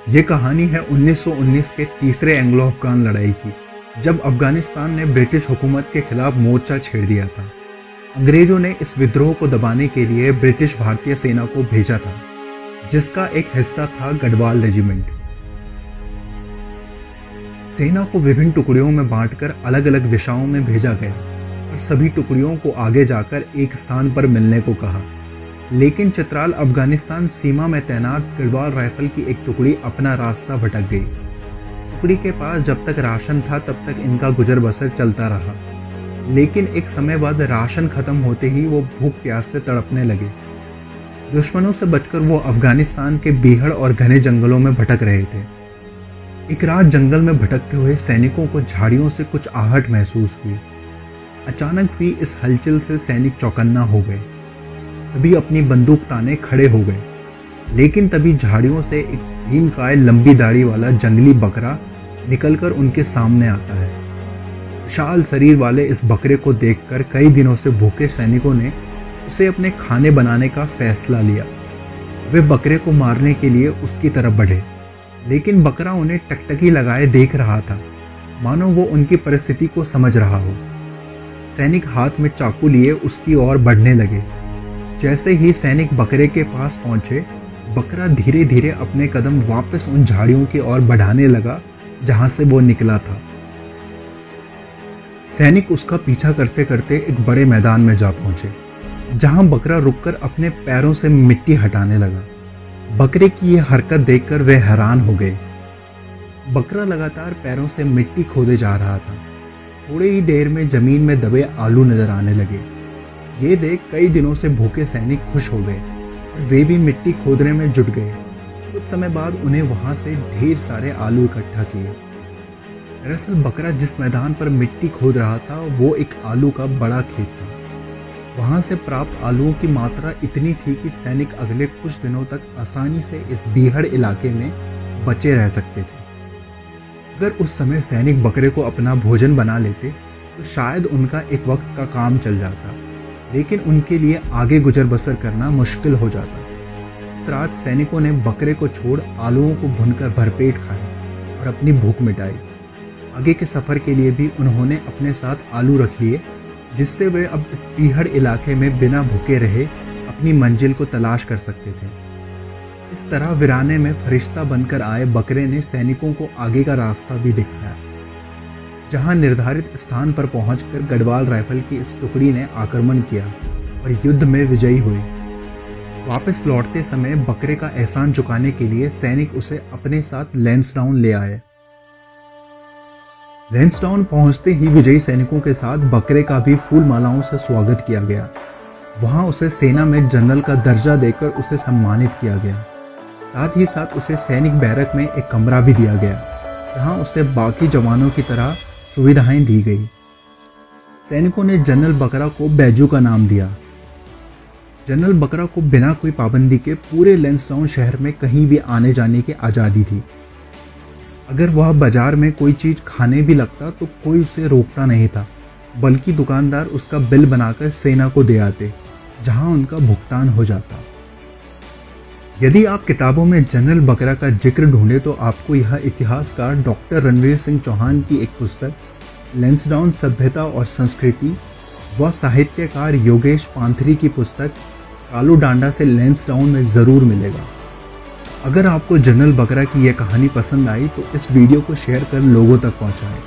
ये कहानी है 1919 के तीसरे एंग्लो अफगान लड़ाई की, जब अफगानिस्तान ने ब्रिटिश हुकूमत के खिलाफ मोर्चा छेड़ दिया था। अंग्रेजों ने इस विद्रोह को दबाने के लिए ब्रिटिश भारतीय सेना को भेजा था, जिसका एक हिस्सा था गढ़वाल रेजिमेंट। सेना को विभिन्न टुकड़ियों में बांटकर अलग अलग दिशाओं में भेजा गया और सभी टुकड़ियों को आगे जाकर एक स्थान पर मिलने को कहा। लेकिन चित्राल अफगानिस्तान सीमा में तैनात गढ़वाल राइफल की एक टुकड़ी अपना रास्ता भटक गई। टुकड़ी के पास जब तक राशन था तब तक इनका गुजर बसर चलता रहा, लेकिन एक समय बाद राशन खत्म होते ही वो भूख प्यास से तड़पने लगे। दुश्मनों से बचकर वो अफगानिस्तान के बीहड़ और घने जंगलों में भटक रहे थे। एक रात जंगल में भटकते हुए सैनिकों को झाड़ियों से कुछ आहट महसूस हुई। अचानक हुई इस हलचल से सैनिक चौकन्ना हो गए। सभी अपनी बंदूक ताने खड़े हो गए, लेकिन तभी झाड़ियों से एक भीमकाय लंबी दाढ़ी वाला जंगली बकरा निकलकर उनके सामने आता है। विशाल शरीर वाले इस बकरे को देखकर कई दिनों से भूखे सैनिकों ने उसे अपने खाने बनाने का फैसला लिया। वे बकरे को मारने के लिए उसकी तरफ बढ़े, लेकिन बकरा उन्हें टकटकी लगाए देख रहा था, मानो वो उनकी परिस्थिति को समझ रहा हो। सैनिक हाथ में चाकू लिए उसकी ओर बढ़ने लगे। जैसे ही सैनिक बकरे के पास पहुंचे, बकरा धीरे धीरे अपने कदम वापस उन झाड़ियों की ओर बढ़ाने लगा जहां से वो निकला था। सैनिक उसका पीछा करते करते एक बड़े मैदान में जा पहुंचे, जहां बकरा रुककर अपने पैरों से मिट्टी हटाने लगा। बकरे की यह हरकत देखकर वे हैरान हो गए। बकरा लगातार पैरों से मिट्टी खोदे जा रहा था। थोड़ी ही देर में जमीन में दबे आलू नजर आने लगे। ये देख कई दिनों से भूखे सैनिक खुश हो गए और वे भी मिट्टी खोदने में जुट गए। कुछ समय बाद उन्हें वहां से ढेर सारे आलू इकट्ठा किए। दरअसल बकरा जिस मैदान पर मिट्टी खोद रहा था वो एक आलू का बड़ा खेत था। वहां से प्राप्त आलूओं की मात्रा इतनी थी कि सैनिक अगले कुछ दिनों तक आसानी से इस बीहड़ इलाके में बचे रह सकते थे। अगर उस समय सैनिक बकरे को अपना भोजन बना लेते तो शायद उनका एक वक्त का काम चल जाता, लेकिन उनके लिए आगे गुजर बसर करना मुश्किल हो जाता। इस रात सैनिकों ने बकरे को छोड़ आलूओं को भुनकर भरपेट खाया और अपनी भूख मिटाई। आगे के सफर के लिए भी उन्होंने अपने साथ आलू रख लिए, जिससे वे अब इस बीहड़ इलाके में बिना भूखे रहे अपनी मंजिल को तलाश कर सकते थे। इस तरह वीराने में फरिश्ता बनकर आए बकरे ने सैनिकों को आगे का रास्ता भी दिखाया, जहां निर्धारित स्थान पर पहुंचकर गढ़वाल राइफल की इस टुकड़ी ने आक्रमण किया और युद्ध में विजयी हुई। वापस लौटते समय बकरे का एहसान चुकाने के लिए सैनिक उसे अपने साथ लैंसडाउन ले आए। लैंसडाउन पहुंचते ही विजयी सैनिकों के साथ बकरे का भी फूल मालाओं से स्वागत किया गया। वहां उसे सेना में जनरल का दर्जा देकर उसे सम्मानित किया गया। साथ ही साथ उसे सैनिक बैरक में एक कमरा भी दिया गया, जहां उसे बाकी जवानों की तरह सुविधाएं दी गई। सैनिकों ने जनरल बकरा को बैजू का नाम दिया। जनरल बकरा को बिना कोई पाबंदी के पूरे लैंसडाउन शहर में कहीं भी आने जाने की आज़ादी थी। अगर वह बाजार में कोई चीज खाने भी लगता तो कोई उसे रोकता नहीं था, बल्कि दुकानदार उसका बिल बनाकर सेना को दे आते, जहां उनका भुगतान हो जाता। यदि आप किताबों में जनरल बकरा का जिक्र ढूंढे तो आपको यह इतिहासकार डॉक्टर रणवीर सिंह चौहान की एक पुस्तक लैंसडाउन सभ्यता और संस्कृति व साहित्यकार योगेश पांथरी की पुस्तक कालू डांडा से लैंसडाउन में ज़रूर मिलेगा। अगर आपको जनरल बकरा की यह कहानी पसंद आई तो इस वीडियो को शेयर कर लोगों तक पहुंचाएं।